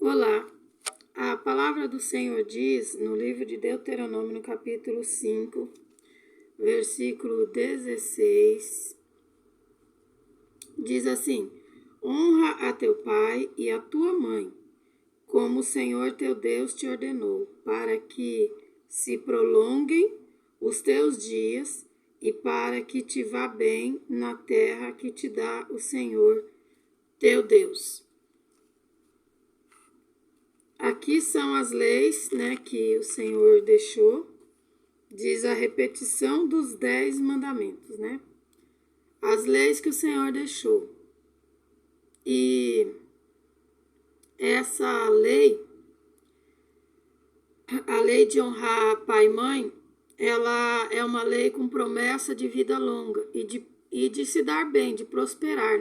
Olá, a palavra do Senhor diz no livro de Deuteronômio, no capítulo 5, versículo 16, diz assim: honra a teu pai e a tua mãe, como o Senhor teu Deus te ordenou, para que se prolonguem os teus dias e para que te vá bem na terra que te dá o Senhor teu Deus. Aqui são as leis, que o Senhor deixou. Diz a repetição dos 10 mandamentos, As leis que o Senhor deixou. E essa lei, a lei de honrar pai e mãe, ela é uma lei com promessa de vida longa e de se dar bem, de prosperar,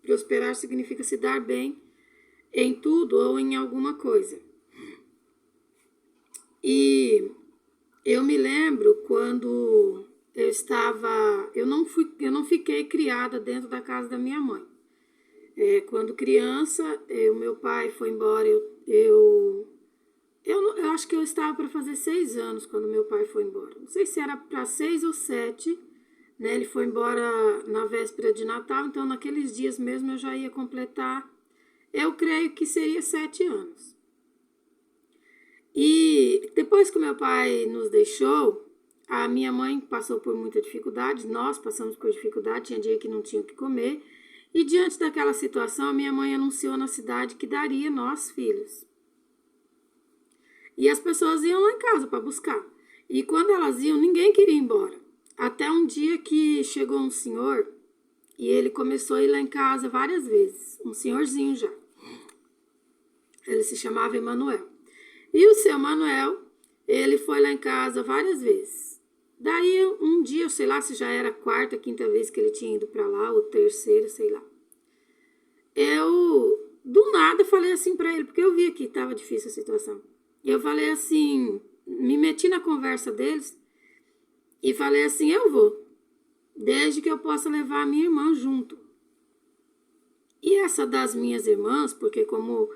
Prosperar significa se dar bem em tudo ou em alguma coisa. E eu me lembro quando eu não fiquei criada dentro da casa da minha mãe. Quando criança, o meu pai foi embora, eu acho que eu estava para fazer 6 anos quando meu pai foi embora. Não sei se era para 6 ou 7, Ele foi embora na véspera de Natal, então naqueles dias mesmo eu já ia completar, eu creio que seria 7 anos. E depois que meu pai nos deixou, a minha mãe passou por muita dificuldade, nós passamos por dificuldade, tinha dia que não tinha o que comer. E diante daquela situação, a minha mãe anunciou na cidade que daria nós filhos. E as pessoas iam lá em casa para buscar. E quando elas iam, ninguém queria ir embora. Até um dia que chegou um senhor e ele começou a ir lá em casa várias vezes. Um senhorzinho já. Ele se chamava Emanuel. E o seu Manuel, ele foi lá em casa várias vezes. Daí um dia, eu sei lá se já era a quarta, quinta vez que ele tinha ido para lá, ou terceira, sei lá. Eu, do nada, falei assim para ele, porque eu via que estava difícil a situação. Eu falei assim, me meti na conversa deles e falei assim, eu vou, desde que eu possa levar a minha irmã junto. E essa das minhas irmãs, porque como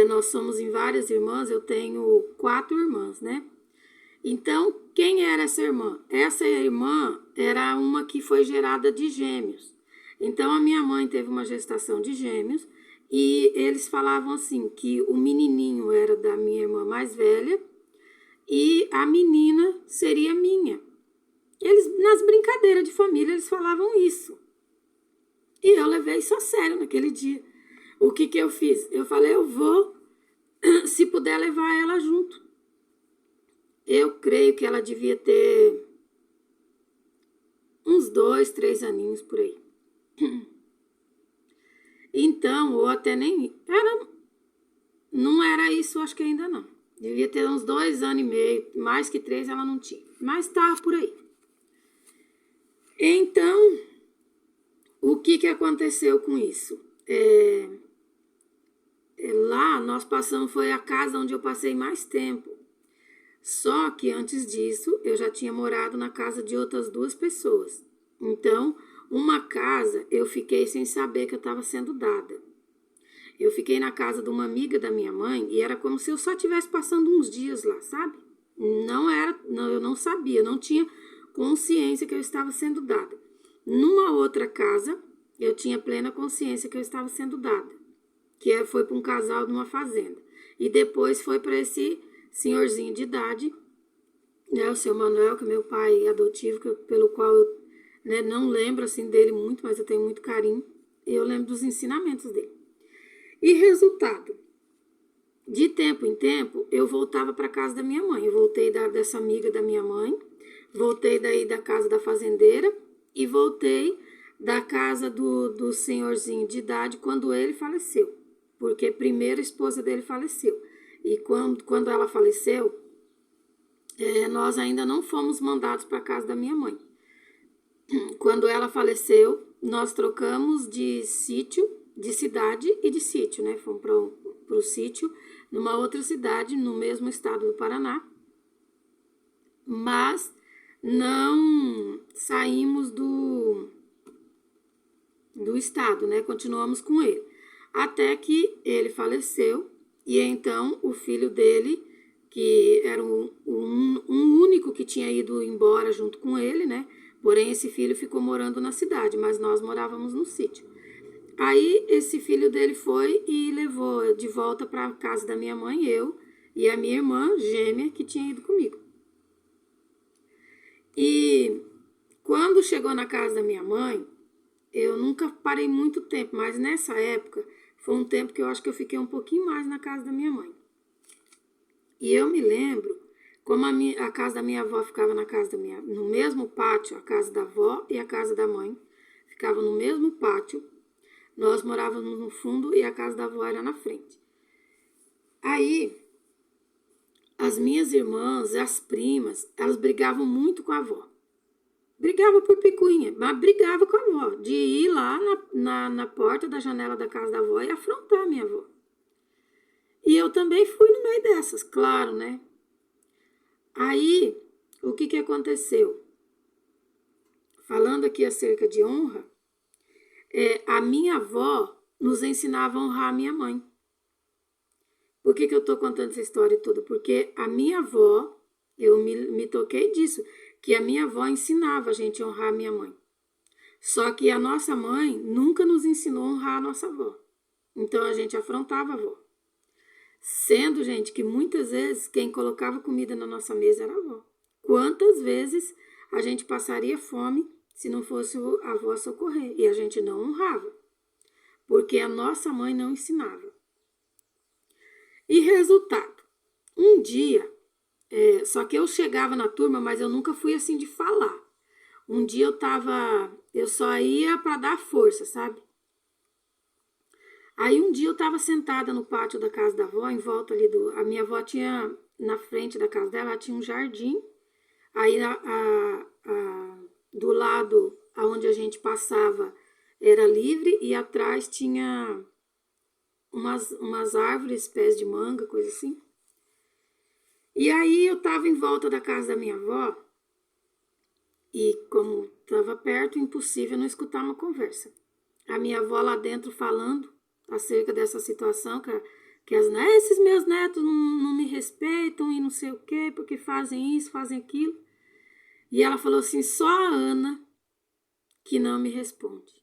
nós somos em várias irmãs, eu tenho 4 irmãs, Então, quem era essa irmã? Essa irmã era uma que foi gerada de gêmeos. Então, a minha mãe teve uma gestação de gêmeos e eles falavam assim, que o menininho era da minha irmã mais velha e a menina seria minha. Eles, nas brincadeiras de família, eles falavam isso. E eu levei isso a sério naquele dia. O que eu fiz? Eu falei, eu vou, se puder levar ela junto. Eu creio que ela devia ter uns 2, 3 aninhos por aí. Então, ou até nem... não era isso, acho que ainda não. Devia ter uns 2 anos e meio, mais que 3 ela não tinha. Mas estava por aí. Então, o que aconteceu com isso? Lá nós passamos, foi a casa onde eu passei mais tempo. Só que antes disso, eu já tinha morado na casa de outras 2 pessoas. Então, uma casa eu fiquei sem saber que eu estava sendo dada. Eu fiquei na casa de uma amiga da minha mãe e era como se eu só estivesse passando uns dias lá, sabe? Eu não sabia, não tinha consciência que eu estava sendo dada. Numa outra casa, eu tinha plena consciência que eu estava sendo dada, que foi para um casal de uma fazenda. E depois foi para esse senhorzinho de idade, o seu Manuel, que é meu pai adotivo, pelo qual eu não lembro assim dele muito, mas eu tenho muito carinho. E eu lembro dos ensinamentos dele. E resultado, de tempo em tempo, eu voltava para casa da minha mãe. Eu voltei dessa amiga da minha mãe, voltei daí da casa da fazendeira e voltei da casa do senhorzinho de idade quando ele faleceu. Porque primeiro a esposa dele faleceu. E quando ela faleceu, nós ainda não fomos mandados para a casa da minha mãe. Quando ela faleceu, nós trocamos de sítio, de cidade e de sítio, Fomos para o sítio, numa outra cidade, no mesmo estado do Paraná. Mas não saímos do estado, Continuamos com ele. Até que ele faleceu E então o filho dele, que era um único que tinha ido embora junto com ele, né? Porém, esse filho ficou morando na cidade, mas nós morávamos no sítio. Aí esse filho dele foi e levou de volta para a casa da minha mãe, eu e a minha irmã gêmea que tinha ido comigo. E quando chegou na casa da minha mãe, eu nunca parei muito tempo, mas nessa época foi um tempo que eu acho que eu fiquei um pouquinho mais na casa da minha mãe. E eu me lembro como a casa da minha avó ficava no mesmo pátio, a casa da avó e a casa da mãe ficavam no mesmo pátio. Nós morávamos no fundo e a casa da avó era na frente. Aí, as minhas irmãs, as primas, elas brigavam muito com a avó. Brigava por picuinha, mas brigava com a avó, de ir lá na porta da janela da casa da avó e afrontar a minha avó. E eu também fui no meio dessas, claro, né? Aí, o que aconteceu? Falando aqui acerca de honra, a minha avó nos ensinava a honrar a minha mãe. Por que eu estou contando essa história toda? Porque a minha avó, eu me toquei disso, que a minha avó ensinava a gente a honrar a minha mãe. Só que a nossa mãe nunca nos ensinou a honrar a nossa avó. Então a gente afrontava a avó. Sendo, gente, que muitas vezes quem colocava comida na nossa mesa era a avó. Quantas vezes a gente passaria fome se não fosse a avó socorrer? E a gente não honrava, porque a nossa mãe não ensinava. E resultado, um dia, só que eu chegava na turma, mas eu nunca fui assim de falar. Um dia eu só ia para dar força, sabe? Aí um dia eu estava sentada no pátio da casa da avó, em volta ali a minha avó tinha, na frente da casa dela, ela tinha um jardim. Aí do lado aonde a gente passava era livre e atrás tinha umas árvores, pés de manga, coisa assim. E aí eu estava em volta da casa da minha avó e como estava perto, impossível não escutar uma conversa. A minha avó lá dentro falando acerca dessa situação, que esses meus netos não me respeitam e não sei o quê, porque fazem isso, fazem aquilo. E ela falou assim, só a Ana que não me responde.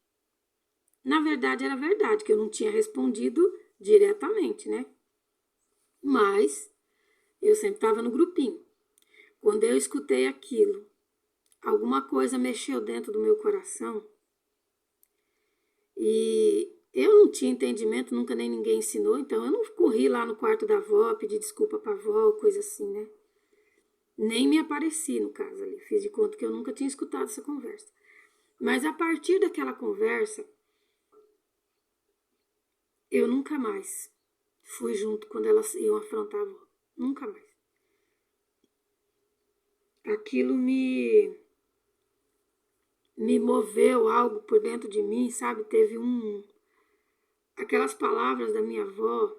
Na verdade, era verdade, que eu não tinha respondido diretamente, né? Mas eu sempre estava no grupinho. Quando eu escutei aquilo, alguma coisa mexeu dentro do meu coração e eu não tinha entendimento, nunca nem ninguém ensinou, então eu não corri lá no quarto da avó, pedir desculpa pra avó, coisa assim, né? Nem me apareci no caso ali, fiz de conta que eu nunca tinha escutado essa conversa. Mas a partir daquela conversa, eu nunca mais fui junto quando elas iam afrontar a avó. Nunca mais. Aquilo me moveu algo por dentro de mim, sabe? Teve aquelas palavras da minha avó,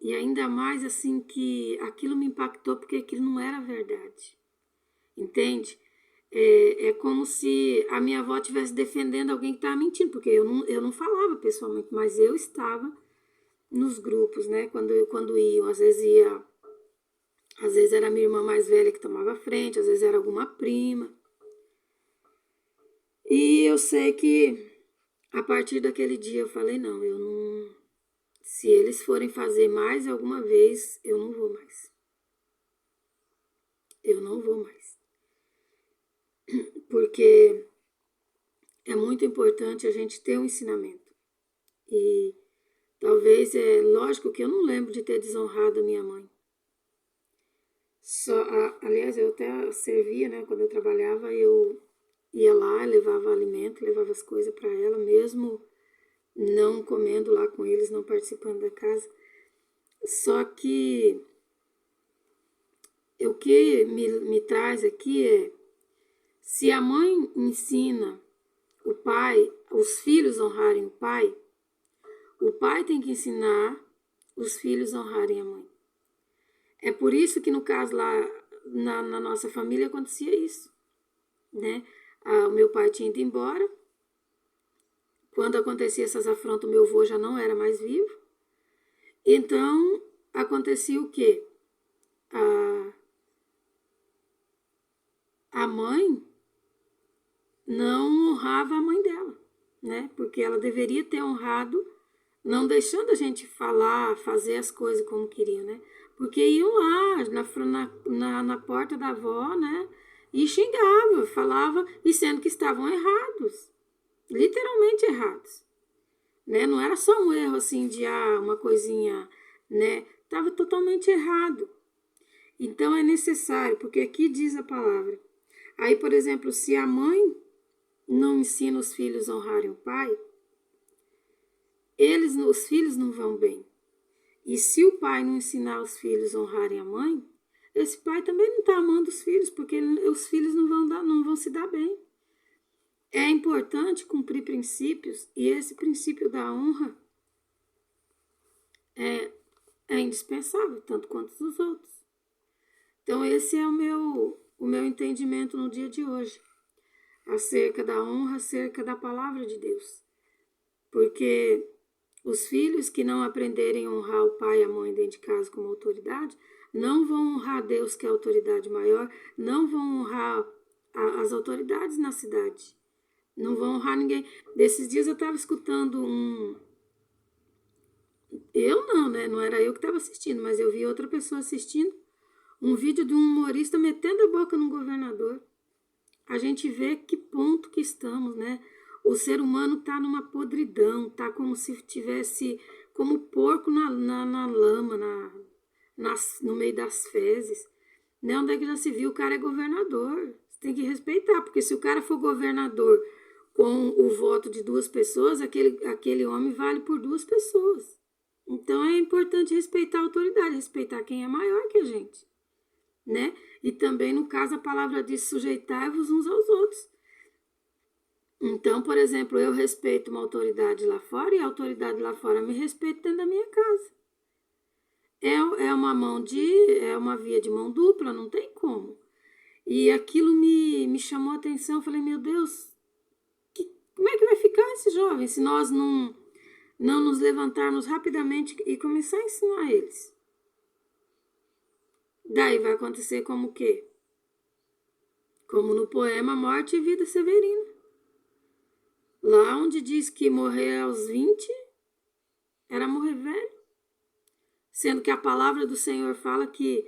e ainda mais assim que aquilo me impactou porque aquilo não era verdade, entende? É como se a minha avó estivesse defendendo alguém que estava mentindo, porque eu não falava pessoalmente, mas eu estava nos grupos, né? Quando iam, às vezes era a minha irmã mais velha que tomava frente, às vezes era alguma prima. E eu sei que a partir daquele dia eu falei, não, eu não. Se eles forem fazer mais alguma vez, eu não vou mais. Eu não vou mais. Porque é muito importante a gente ter um ensinamento. E talvez, lógico que eu não lembro de ter desonrado a minha mãe. Aliás, eu até servia, né? Quando eu trabalhava, eu ia lá, levava alimento, levava as coisas para ela, mesmo não comendo lá com eles, não participando da casa. Só que o que me traz aqui se a mãe ensina o pai, os filhos honrarem o pai tem que ensinar os filhos honrarem a mãe. É por isso que no caso lá na nossa família acontecia isso, né? O meu pai tinha ido embora. Quando acontecia essas afrontas, o meu avô já não era mais vivo. Então, acontecia o quê? A mãe não honrava a mãe dela, né? Porque ela deveria ter honrado, não deixando a gente falar, fazer as coisas como queria, né? Porque iam lá na porta da avó, né? E xingava, falava, e sendo que estavam errados, literalmente errados, né? Não era só um erro assim de uma coisinha, né? Estava totalmente errado. Então é necessário, porque aqui diz a palavra. Aí, por exemplo, se a mãe não ensina os filhos a honrarem o pai, os filhos não vão bem. E se o pai não ensinar os filhos a honrarem a mãe, esse pai também não está amando os filhos, porque os filhos não vão se dar bem. É importante cumprir princípios, e esse princípio da honra é indispensável, tanto quanto os outros. Então, esse é o meu entendimento no dia de hoje, acerca da honra, acerca da palavra de Deus. Porque os filhos que não aprenderem a honrar o pai e a mãe dentro de casa como autoridade, não vão honrar Deus, que é a autoridade maior, não vão honrar as autoridades na cidade, não vão honrar ninguém. Desses dias eu estava escutando eu não, né? Não era eu que estava assistindo, mas eu vi outra pessoa assistindo um vídeo de um humorista metendo a boca num governador. A gente vê que ponto que estamos, né? O ser humano está numa podridão, está como se tivesse como porco na lama, no meio das fezes. Né? Onde é que já se viu? O cara é governador. Você tem que respeitar, porque se o cara for governador com o voto de 2 pessoas, aquele homem vale por 2 pessoas. Então é importante respeitar a autoridade, respeitar quem é maior que a gente, né? E também, no caso, a palavra diz sujeitai-vos uns aos outros. Então, por exemplo, eu respeito uma autoridade lá fora e a autoridade lá fora me respeita dentro da minha casa. É uma via de mão dupla, não tem como. E aquilo me chamou a atenção, eu falei, meu Deus, como é que vai ficar esse jovem se nós não nos levantarmos rapidamente e começar a ensinar eles? Daí vai acontecer como o quê? Como no poema Morte e Vida Severina. Lá onde diz que morrer aos 20 era morrer velho. Sendo que a palavra do Senhor fala que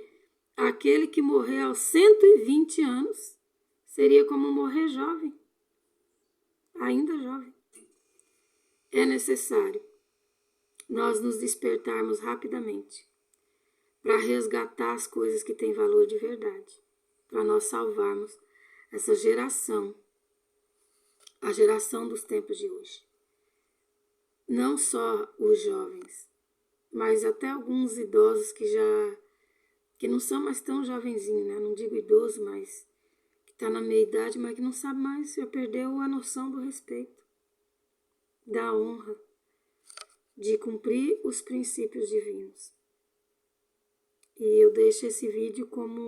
aquele que morrer aos 120 anos seria como morrer jovem. Ainda jovem. É necessário nós nos despertarmos rapidamente para resgatar as coisas que têm valor de verdade, para nós salvarmos essa geração, a geração dos tempos de hoje. Não só os jovens, mas até alguns idosos que não são mais tão jovenzinhos, né? Não digo idoso, mas que está na meia idade, mas que não sabe mais, já perdeu a noção do respeito, da honra, de cumprir os princípios divinos. E eu deixo esse vídeo como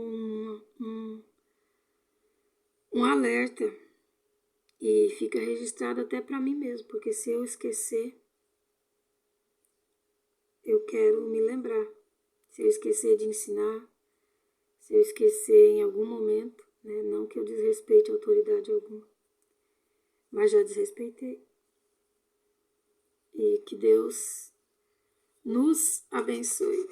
um alerta, e fica registrado até para mim mesmo, porque se eu esquecer, eu quero me lembrar. Se eu esquecer de ensinar, se eu esquecer em algum momento, né? Não que eu desrespeite a autoridade alguma, mas já desrespeitei. E que Deus nos abençoe.